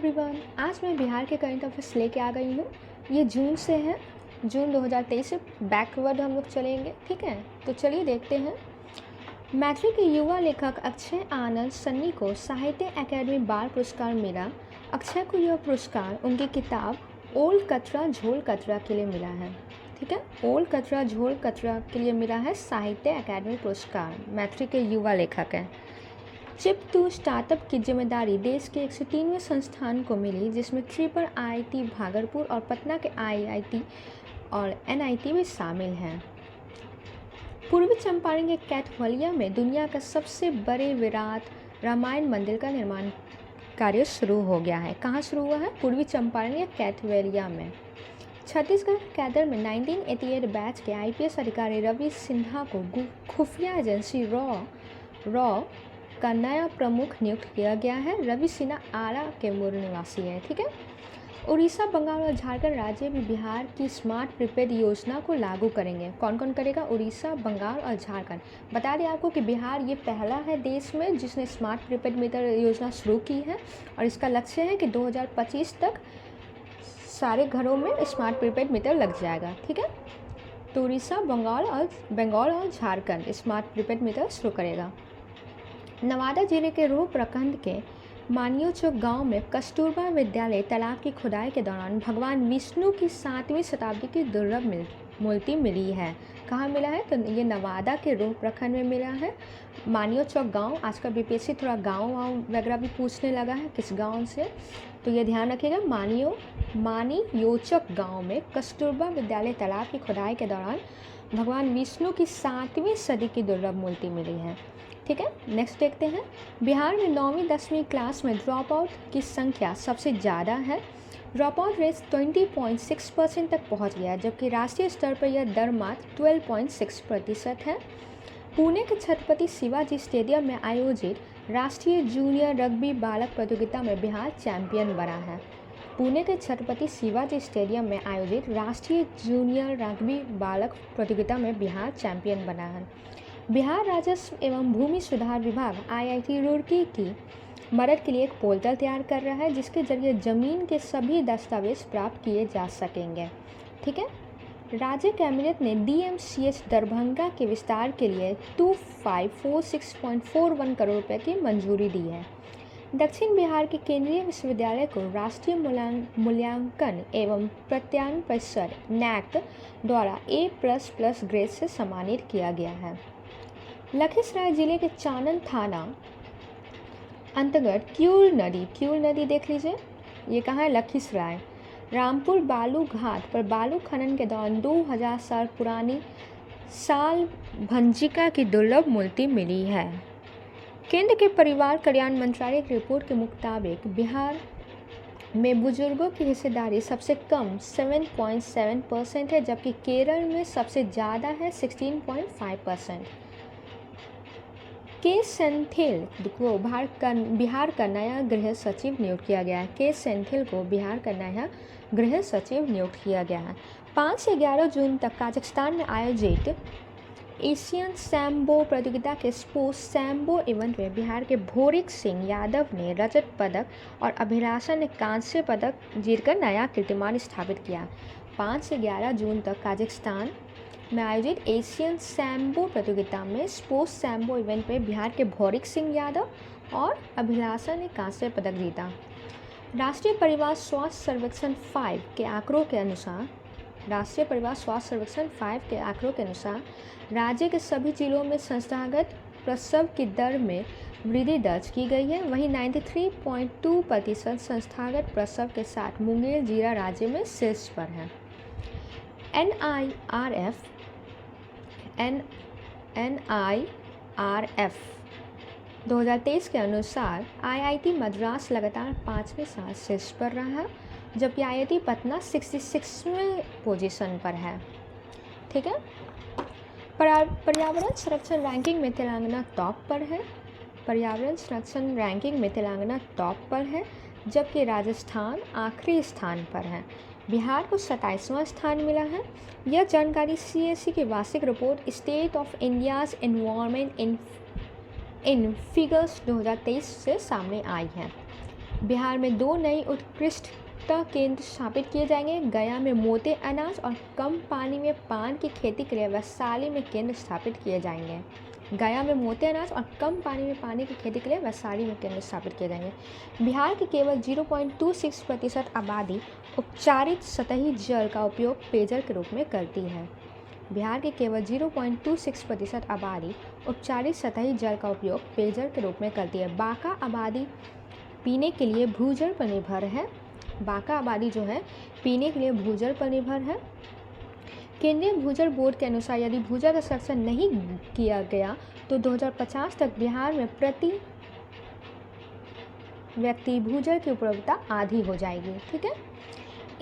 Everyone, आज मैं बिहार के करंट अफेयर्स लेके आ गई हूँ। ये जून से है, जून 2023 से बैकवर्ड हम लोग चलेंगे। ठीक है, तो चलिए देखते हैं। मैट्रिक के युवा लेखक अक्षय आनंद सन्नी को साहित्य अकादमी बाल पुरस्कार मिला। अक्षय को यह पुरस्कार उनकी किताब ओल्ड कचरा झोल कचरा के लिए मिला है। ठीक है, ओल्ड कचरा झोल कचरा के लिए मिला है साहित्य अकादमी पुरस्कार। मैट्रिक के युवा लेखक हैं। चिप टू स्टार्टअप की जिम्मेदारी देश के 103वें संस्थान को मिली, जिसमें ट्रिपल आईआईटी भागलपुर और पटना के आईआईटी और एनआईटी भी शामिल हैं। पूर्वी चंपारण के कैथवलिया में दुनिया का सबसे बड़े विराट रामायण मंदिर का निर्माण कार्य शुरू हो गया है। कहाँ शुरू हुआ है? पूर्वी चंपारण के कैथवलिया में। छत्तीसगढ़ कैडर में 1988 बैच के आईपीएस अधिकारी रवि सिन्हा को खुफिया एजेंसी रॉ का नया प्रमुख नियुक्त किया गया है। रवि सिन्हा आरा के मूल निवासी हैं। ठीक है, उड़ीसा, बंगाल और झारखंड राज्य भी बिहार की स्मार्ट प्रीपेड योजना को लागू करेंगे। कौन कौन करेगा? उड़ीसा, बंगाल और झारखंड। बता दें आपको कि बिहार ये पहला है देश में जिसने स्मार्ट प्रीपेड मीटर योजना शुरू की है और इसका लक्ष्य है कि 2025 तक सारे घरों में स्मार्ट प्रीपेड मीटर लग जाएगा। ठीक है, तो उड़ीसा, बंगाल और झारखंड स्मार्ट प्रीपेड मीटर शुरू करेगा। नवादा जिले के रोह प्रखंड के मानियो चौक गांव में कस्तूरबा विद्यालय तालाब की खुदाई के दौरान भगवान विष्णु की 7वीं शताब्दी की दुर्लभ मूर्ति मिली है। कहाँ मिला है? तो ये नवादा के रोह प्रखंड में मिला है। मानियो चौक गांव, आजकल बीपीएससी थोड़ा गांव वगैरह भी पूछने लगा है किस गांव से, तो ये ध्यान रखिएगा। मानियोचक गांव में कस्तूरबा विद्यालय तालाब की खुदाई के दौरान भगवान विष्णु की 7वीं सदी की दुर्लभ मूर्ति मिली है। ठीक है, नेक्स्ट देखते हैं। बिहार में 9वीं 10वीं क्लास में ड्रॉप आउट की संख्या सबसे ज़्यादा है। ड्रॉप आउट रेट 20.6% तक पहुंच गया, जबकि राष्ट्रीय स्तर पर यह दर मात्र 12.6% है। पुणे के छत्रपति शिवाजी स्टेडियम में आयोजित राष्ट्रीय जूनियर रग्बी बालक प्रतियोगिता में बिहार चैंपियन बना है। पुणे के छत्रपति शिवाजी स्टेडियम में आयोजित राष्ट्रीय जूनियर रग्बी बालक प्रतियोगिता में बिहार चैंपियन बना है। बिहार राजस्व एवं भूमि सुधार विभाग आईआईटी रुड़की की मदद के लिए एक पोर्टल तैयार कर रहा है, जिसके जरिए ज़मीन के सभी दस्तावेज प्राप्त किए जा सकेंगे। ठीक है, राज्य कैबिनेट ने डीएमसीएच दरभंगा के विस्तार के लिए 2546.41 करोड़ रुपए की मंजूरी दी है। दक्षिण बिहार के केंद्रीय विश्वविद्यालय को राष्ट्रीय मूल्यांकन एवं प्रत्यायन परिषद नैक द्वारा A++ ग्रेड से सम्मानित किया गया है। लखीसराय जिले के चानन थाना अंतर्गत क्यूल नदी देख लीजिए, ये कहाँ है? लखीसराय। रामपुर बालू घाट पर बालू खनन के दौरान 2000 साल पुरानी साल भंजिका की दुर्लभ मूर्ति मिली है। केंद्र के परिवार कल्याण मंत्रालय की रिपोर्ट के मुताबिक बिहार में बुजुर्गों की हिस्सेदारी सबसे कम 7.7% है, जबकि केरल में सबसे ज़्यादा है 16.5%। के सेंथिल को बिहार का नया गृह सचिव नियुक्त किया गया है। के सेंथिल को बिहार का नया गृह सचिव नियुक्त किया गया है। 5 से 11 जून तक काजाख्स्तान में आयोजित एशियन सैम्बो प्रतियोगिता के स्पोर्ट्स सैम्बो इवेंट में बिहार के भोरिक सिंह यादव ने रजत पदक और अभिलाषा ने कांस्य पदक जीतकर नया कीर्तिमान स्थापित किया। 5 से 11 जून तक काजाख्स्तान में आयोजित एशियन सैम्बो प्रतियोगिता में स्पोर्ट्स सैम्बो इवेंट में बिहार के भौरिक सिंह यादव और अभिलाषा ने कांस्य पदक जीता। राष्ट्रीय परिवार स्वास्थ्य सर्वेक्षण 5 के आंकड़ों के अनुसार राज्य के सभी जिलों में संस्थागत प्रसव की दर में वृद्धि दर्ज की गई है। वहीं 93.2% संस्थागत प्रसव के साथ मुंगेर जिला राज्य में शीर्ष पर है। NIRF 2023 के अनुसार आईआईटी मद्रास लगातार 5वें साल शीर्ष पर रहा है, जबकि आईआईटी पटना 66वें पोजीशन पर है। ठीक है, पर्यावरण संरक्षण रैंकिंग में तेलंगाना टॉप पर है, जबकि राजस्थान आखिरी स्थान पर है। बिहार को 27वां स्थान मिला है। यह जानकारी सीएससी की वार्षिक report state of India's environment in figures 2023 से सामने आई है। बिहार में 2 नई उत्कृष्टता केंद्र स्थापित किए जाएंगे। गया में मोटे अनाज और कम पानी में पान की खेती के लिए वैशाली में केंद्र स्थापित किए जाएंगे। गया में मोटे अनाज और कम पानी में पानी की खेती के लिए वैशाली में केंद्र स्थापित किए जाएंगे। बिहार की केवल 0.26% आबादी उपचारित सतही जल का उपयोग पेयजल के रूप में करती है। बिहार की केवल 0.26% आबादी उपचारित सतही जल का उपयोग पेयजल के रूप में करती है। बाका आबादी पीने के लिए भूजल पर निर्भर है। बाका आबादी जो है पीने के लिए भूजल पर निर्भर है। केंद्रीय भूजल बोर्ड के अनुसार यदि भूजल का संरक्षण नहीं किया गया तो 2050 तक बिहार में प्रति व्यक्ति भूजल की उपलब्धता आधी हो जाएगी। ठीक है,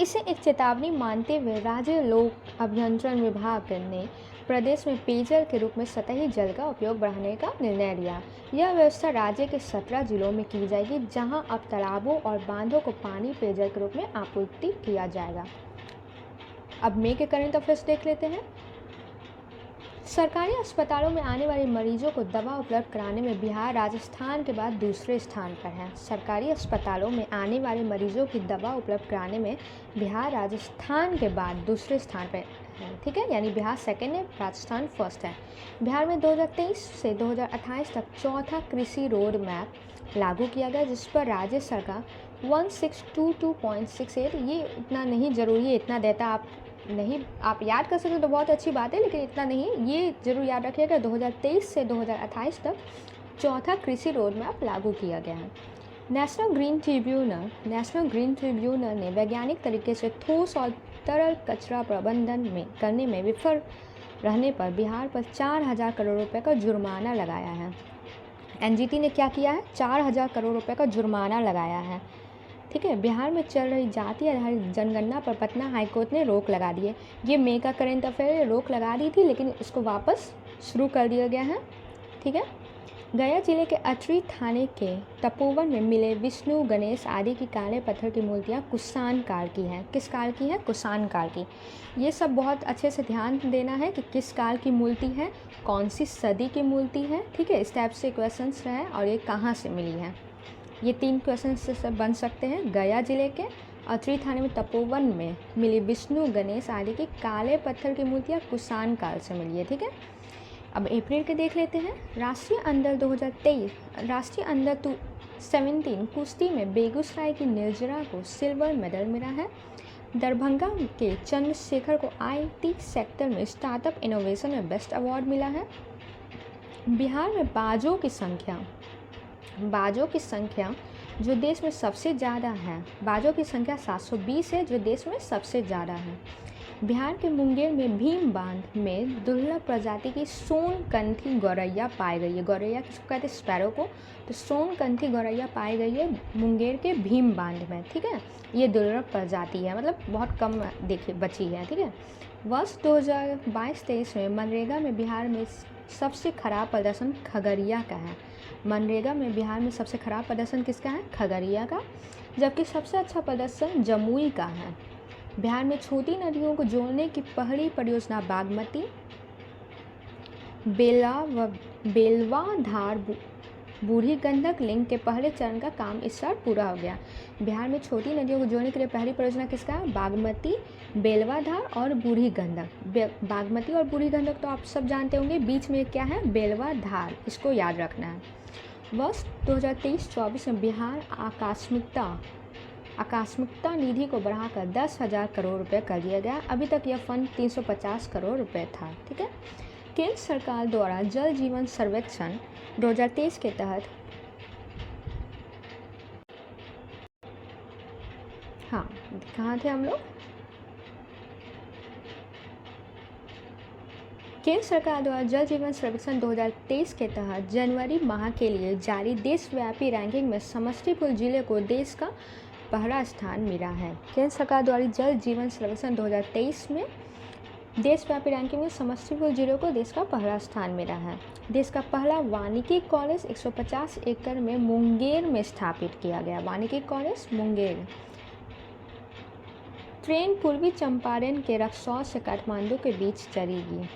इसे एक चेतावनी मानते हुए राज्य लोक अभियंत्रण विभाग ने प्रदेश में पेयजल के रूप में सतही जल का उपयोग बढ़ाने का निर्णय लिया। यह व्यवस्था राज्य के 17 जिलों में की जाएगी, जहां अब तालाबों और बांधों को पानी पेयजल के रूप में आपूर्ति किया जाएगा। अब मई के करंट अफेयर्स देख लेते हैं। सरकारी अस्पतालों में आने वाले मरीजों को दवा उपलब्ध कराने में बिहार राजस्थान के बाद दूसरे स्थान पर है। सरकारी अस्पतालों में आने वाले मरीजों की दवा उपलब्ध कराने में बिहार राजस्थान के बाद दूसरे स्थान पर है। ठीक है, यानी बिहार सेकंड है, राजस्थान फर्स्ट है। बिहार में 2023 से 2028 तक चौथा कृषि रोड मैप लागू किया गया, जिस पर राज्य सरकार 1622.68, ये इतना नहीं ज़रूरी है, इतना डेटा आप याद कर सकते हो तो बहुत अच्छी बात है, लेकिन इतना नहीं, ये जरूर याद रखिएगा। 2023 से 2028 तक चौथा कृषि रोड मैप लागू किया गया है। नेशनल ग्रीन ट्रिब्यूनल ने वैज्ञानिक तरीके से ठोस और तरल कचरा प्रबंधन करने में विफल रहने पर बिहार पर 4,000 करोड़ रुपए का जुर्माना लगाया है। एनजीटी ने क्या किया है? 4,000 करोड़ रुपए का जुर्माना लगाया है। ठीक है, बिहार में चल रही जाति आधारित जनगणना पर पटना हाईकोर्ट ने रोक लगा दी है। ये मई का करंट अफेयर रोक लगा दी थी, लेकिन इसको वापस शुरू कर दिया गया है। ठीक है, गया जिले के अटरी थाने के तपोवन में मिले विष्णु गणेश आदि की काले पत्थर की मूर्तियाँ कुषाण काल की हैं। किस काल की है? कुषाण काल की। ये सब बहुत अच्छे से ध्यान देना है कि किस काल की मूर्ति है, कौन सी सदी की मूर्ति है। ठीक है, इस टाइप से क्वेश्चंस हैं और ये कहाँ से मिली है, ये 3 क्वेश्चन से बन सकते हैं। गया जिले के अतरी थाने में तपोवन में मिली विष्णु गणेश आदि की काले पत्थर की मूर्तियाँ कुषाण काल से मिली है। ठीक है, अब अप्रैल के देख लेते हैं। राष्ट्रीय अंडर 17 कुश्ती में बेगूसराय की निर्जरा को सिल्वर मेडल मिला है। दरभंगा के चंद्रशेखर को आईटी सेक्टर में स्टार्टअप इनोवेशन में बेस्ट अवार्ड मिला है। बिहार में बाजों की संख्या जो देश में सबसे ज़्यादा है, बाजों की संख्या 720 है, जो देश में सबसे ज़्यादा है। बिहार के मुंगेर में भीम बांध में दुर्लभ प्रजाति की सोनकंठी गौरैया पाई गई है। गौरैया किसको कहते हैं? स्पैरो को। तो सोनकंठी गौरैया पाई गई है मुंगेर के भीम बांध में। ठीक है, ये दुर्लभ प्रजाति है, मतलब बहुत कम बची है। ठीक है, वर्ष 2022-23 में मनरेगा में बिहार में सबसे खराब प्रदर्शन खगड़िया का है। मनरेगा में बिहार में सबसे खराब प्रदर्शन किसका है? खगड़िया का, जबकि सबसे अच्छा प्रदर्शन जमुई का है। बिहार में छोटी नदियों को जोड़ने की पहली परियोजना बागमती बेलवा धार बूढ़ी गंडक लिंक के पहले चरण का काम इस साल पूरा हो गया। बिहार में छोटी नदियों को जोड़ने के लिए पहली परियोजना किसका है? बागमती, बेलवाधार और बूढ़ी गंडक। बागमती और बूढ़ी गंडक तो आप सब जानते होंगे, बीच में क्या है? बेलवाधार, इसको याद रखना है। वर्ष 2023-24 में बिहार आकस्मिकता निधि को बढ़ाकर 10,000 करोड़ रुपए कर दिया गया। अभी तक यह फंड 350 करोड़ रुपए था। ठीक है, केंद्र सरकार द्वारा जल जीवन सर्वेक्षण 2023 के तहत कहाँ थे हम लोग? केंद्र सरकार द्वारा जल जीवन सर्वेक्षण 2023 के तहत जनवरी माह के लिए जारी देशव्यापी रैंकिंग में समस्तीपुर जिले को देश का पहला स्थान मिला है। केंद्र सरकार द्वारा जल जीवन सर्वेक्षण 2023 में देशव्यापी रैंकिंग में समस्तीपुर जिले को देश का पहला स्थान मिला है। देश का पहला वानिकी कॉलेज 150 एकड़ में मुंगेर में स्थापित किया गया। वानिकी कॉलेज मुंगेर। ट्रेन पूर्वी चंपारण के रक्सौल से काठमांडू के बीच चलेगी।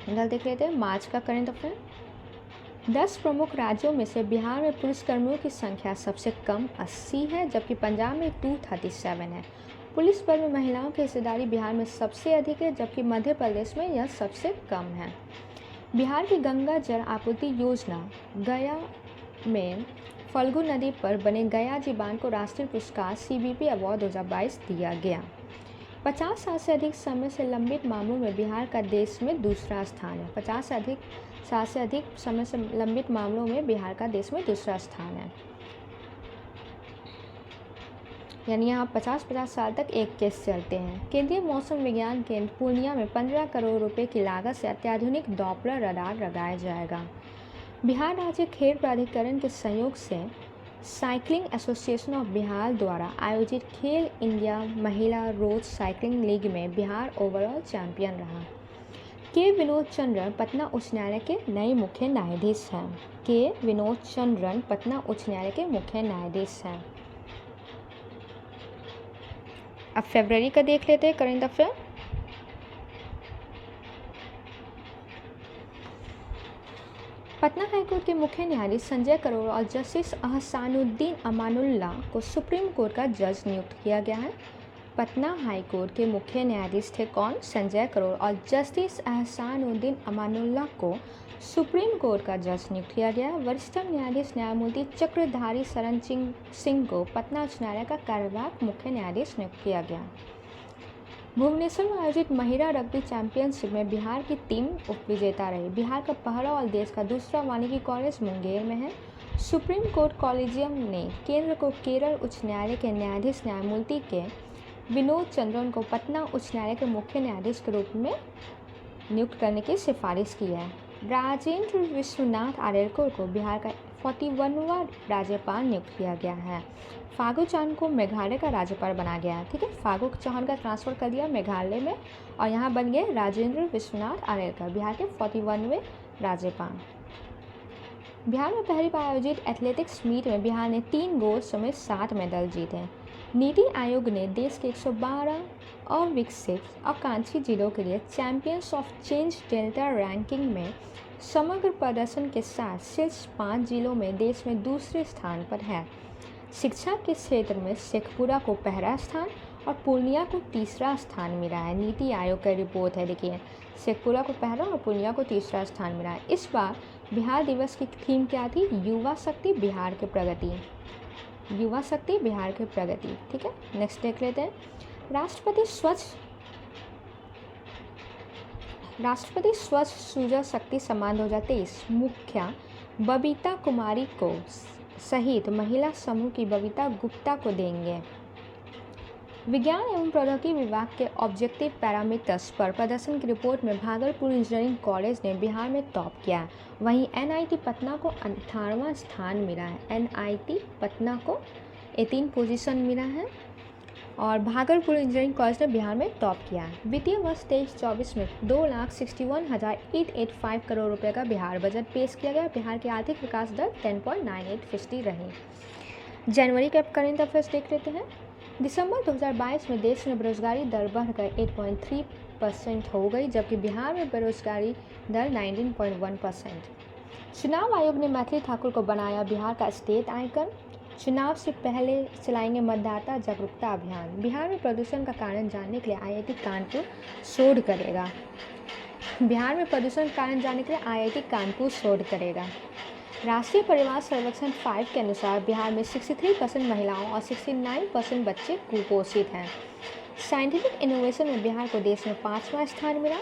इधर देख लेते हैं मार्च का करंट अफेयर। 10 प्रमुख राज्यों में से बिहार में पुलिसकर्मियों की संख्या सबसे कम 80 है, जबकि पंजाब में 237 है। पुलिस बल में महिलाओं की हिस्सेदारी बिहार में सबसे अधिक है, जबकि मध्य प्रदेश में यह सबसे कम है। बिहार की गंगा जल आपूर्ति योजना गया में फल्गु नदी पर बने गया जी बांध को राष्ट्रीय पुरस्कार CBP अवार्ड 2022 दिया गया। 50 साल से अधिक समय से लंबित मामलों में बिहार का देश में दूसरा स्थान है। 50 साल से अधिक समय से लंबित मामलों में बिहार का देश में दूसरा स्थान है, यानी यहाँ 50 साल तक एक केस चलते हैं। केंद्रीय मौसम विज्ञान केंद्र पूर्णिया में 15 करोड़ रुपए की लागत से अत्याधुनिक डॉपलर रडार लगाया जाएगा। बिहार राज्य खेल प्राधिकरण के सहयोग से साइकिलिंग एसोसिएशन ऑफ बिहार द्वारा आयोजित खेल इंडिया महिला रोड साइकिलिंग लीग में बिहार ओवरऑल चैंपियन रहा। के विनोद चंद्रन पटना उच्च न्यायालय के नए मुख्य न्यायाधीश हैं। के विनोद चंद्रन पटना उच्च न्यायालय के मुख्य न्यायाधीश हैं। अब फरवरी का देख लेते हैं करंट अफेयर। पटना हाईकोर्ट के मुख्य न्यायाधीश संजय करोल और जस्टिस अहसानुद्दीन अमानुल्लाह को सुप्रीम कोर्ट का जज नियुक्त किया गया है। पटना हाईकोर्ट के मुख्य न्यायाधीश थे कौन? संजय करोल, और जस्टिस अहसानुद्दीन अमानुल्लाह को सुप्रीम कोर्ट का जज नियुक्त किया गया। वरिष्ठ न्यायाधीश न्यायमूर्ति चक्रधारी शरण सिंह को पटना उच्च न्यायालय का कार्यवाहक मुख्य न्यायाधीश नियुक्त किया गया। भुवनेश्वर में आयोजित महिला रग्बी चैंपियनशिप में बिहार की टीम उपविजेता रही। बिहार का पहला और देश का दूसरा वानिकी कॉलेज मुंगेर में है। सुप्रीम कोर्ट कॉलेजियम ने केंद्र को केरल उच्च न्यायालय के न्यायाधीश न्यायमूर्ति के विनोद चंद्रन को पटना उच्च न्यायालय के मुख्य न्यायाधीश के रूप में नियुक्त करने की सिफारिश की है। राजेंद्र विश्वनाथ आर्यकर को बिहार का 41वां राज्यपाल नियुक्त किया गया है। फागू चौहान को मेघालय का राज्यपाल बनाया गया है। ठीक है, फागू चौहान का ट्रांसफ़र कर दिया मेघालय में और यहाँ बन गए राजेंद्र विश्वनाथ आर्यकर, बिहार के 41वें राज्यपाल। बिहार में पहली बार आयोजित एथलेटिक्स मीट में बिहार ने 3 गोल्ड समेत 7 मेडल जीते हैं। नीति आयोग ने देश के 112 अविकसित आकांक्षी जिलों के लिए champions of change delta ranking में समग्र प्रदर्शन के साथ शीर्ष 5 जिलों में देश में दूसरे स्थान पर है। शिक्षा के क्षेत्र में शेखपुरा को पहला स्थान और पूर्णिया को तीसरा स्थान मिला है। नीति आयोग का रिपोर्ट है, देखिए शेखपुरा को पहला और पूर्णिया को तीसरा स्थान मिला है। इस बार बिहार दिवस की थीम क्या थी? युवा शक्ति बिहार की प्रगति। युवा शक्ति बिहार की प्रगति। ठीक है, नेक्स्ट देख लेते हैं। राष्ट्रपति स्वच्छ सुजल शक्ति सम्मान 2023 मुखिया बबीता कुमारी को सहित महिला समूह की बबीता गुप्ता को देंगे। विज्ञान एवं प्रौद्योगिकी विभाग के ऑब्जेक्टिव पैरामीटर्स पर प्रदर्शन की रिपोर्ट में भागलपुर इंजीनियरिंग कॉलेज ने बिहार में टॉप किया है। वहीं NIT पटना को 18वां स्थान मिला है। NIT पटना को 18 पोजीशन मिला है और भागलपुर इंजीनियरिंग कॉलेज ने बिहार में टॉप किया है। वित्तीय वर्ष 23-24 में 2,61,885 करोड़ रुपए का बिहार बजट पेश किया गया। बिहार की आर्थिक विकास दर 10.98% रही। जनवरी के करंट अफेयर्स देख लेते हैं। दिसंबर 2022 में देश में बेरोजगारी दर बढ़कर 8.3% हो गई, जबकि बिहार में बेरोजगारी दर 19.1%। चुनाव आयोग ने मैथिली ठाकुर को बनाया बिहार का स्टेट आइकन। चुनाव से पहले चलाएंगे मतदाता जागरूकता अभियान। बिहार में प्रदूषण का कारण जानने के लिए IIT कानपुर शोध करेगा। बिहार में प्रदूषण का कारण जानने के लिए IIT कानपुर शोध करेगा। राष्ट्रीय परिवार सर्वेक्षण 5 के अनुसार बिहार में 63% महिलाओं और 69% बच्चे कुपोषित हैं। साइंटिफिक इनोवेशन में बिहार को देश में 5वां स्थान मिला।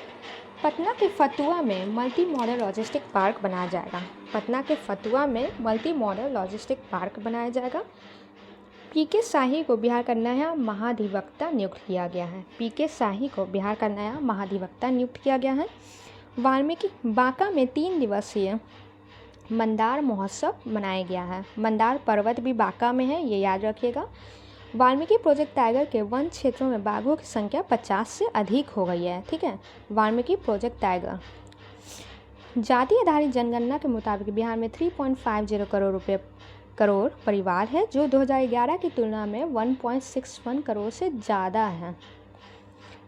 पटना के फतुआ में मल्टी मॉडल लॉजिस्टिक पार्क बनाया जाएगा। पटना के फतुआ में मल्टी मॉडल लॉजिस्टिक पार्क बनाया जाएगा। PK शाही को बिहार का नया महाधिवक्ता नियुक्त किया गया है। PK शाही को बिहार का नया महाधिवक्ता नियुक्त किया गया है। वाल्मीकि बांका में 3 दिवसीय मंदार महोत्सव मनाया गया है। मंदार पर्वत भी बांका में है, ये याद रखिएगा। वाल्मीकि प्रोजेक्ट टाइगर के वन क्षेत्रों में बाघों की संख्या 50 से अधिक हो गई है। ठीक है, वाल्मीकि प्रोजेक्ट टाइगर। जाति आधारित जनगणना के मुताबिक बिहार में 3.50 करोड़ परिवार है, जो 2011 की तुलना में 1.61 करोड़ से ज़्यादा है।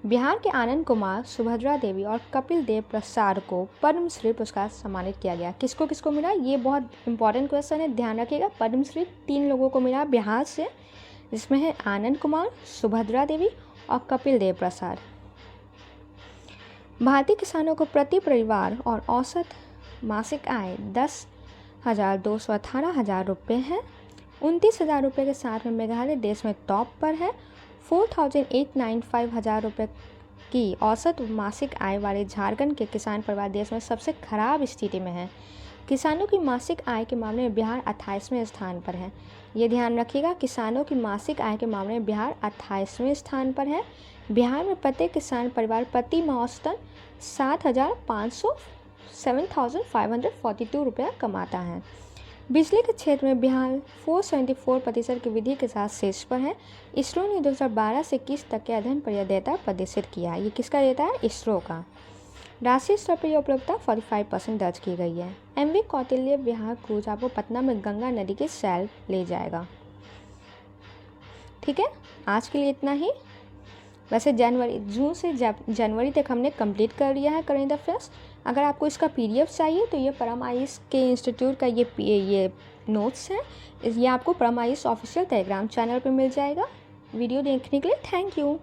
बिहार के आनंद कुमार, सुभद्रा देवी और कपिल देव प्रसाद को पद्मश्री पुरस्कार सम्मानित किया गया। किसको किसको मिला, ये बहुत इंपॉर्टेंट क्वेश्चन है, ध्यान रखिएगा। पद्मश्री 3 लोगों को मिला बिहार से, जिसमें है आनंद कुमार, सुभद्रा देवी और कपिल देव प्रसाद। भारतीय किसानों को प्रति परिवार और औसत मासिक आय 10,218 रुपये है। 29,000 रुपये के साथ में मेघालय देश में टॉप पर है। 4,895 रुपये की औसत मासिक आय वाले झारखंड के किसान परिवार देश में सबसे खराब स्थिति में है। किसानों की मासिक आय के मामले में बिहार 28वें स्थान पर है। ये ध्यान रखिएगा, किसानों की मासिक आय के मामले में बिहार 28वें स्थान पर है। बिहार में प्रत्येक किसान परिवार प्रति माह औसतन 7,542 रुपया कमाता है। बिजली के क्षेत्र में बिहार 474% की वृद्धि के साथ शीर्ष पर है। इसरो ने 2012 से 21 तक के अध्ययन पर यह डेटा प्रदर्शित किया। ये किसका डेटा है, इसरो का। राष्ट्रीय स्तर पर यह उपलब्धता 45% दर्ज की गई है। MV कौटिल्य बिहार क्रूज आपको पटना में गंगा नदी के सैर ले जाएगा। ठीक है, आज के लिए इतना ही। वैसे जून से जनवरी तक हमने कंप्लीट कर लिया है करेंट अफेयर्स। अगर आपको इसका PDF चाहिए तो ये परम आयुष के इंस्टीट्यूट का ये नोट्स है, ये आपको परम आयुष ऑफिशियल टेलीग्राम चैनल पर मिल जाएगा। वीडियो देखने के लिए थैंक यू।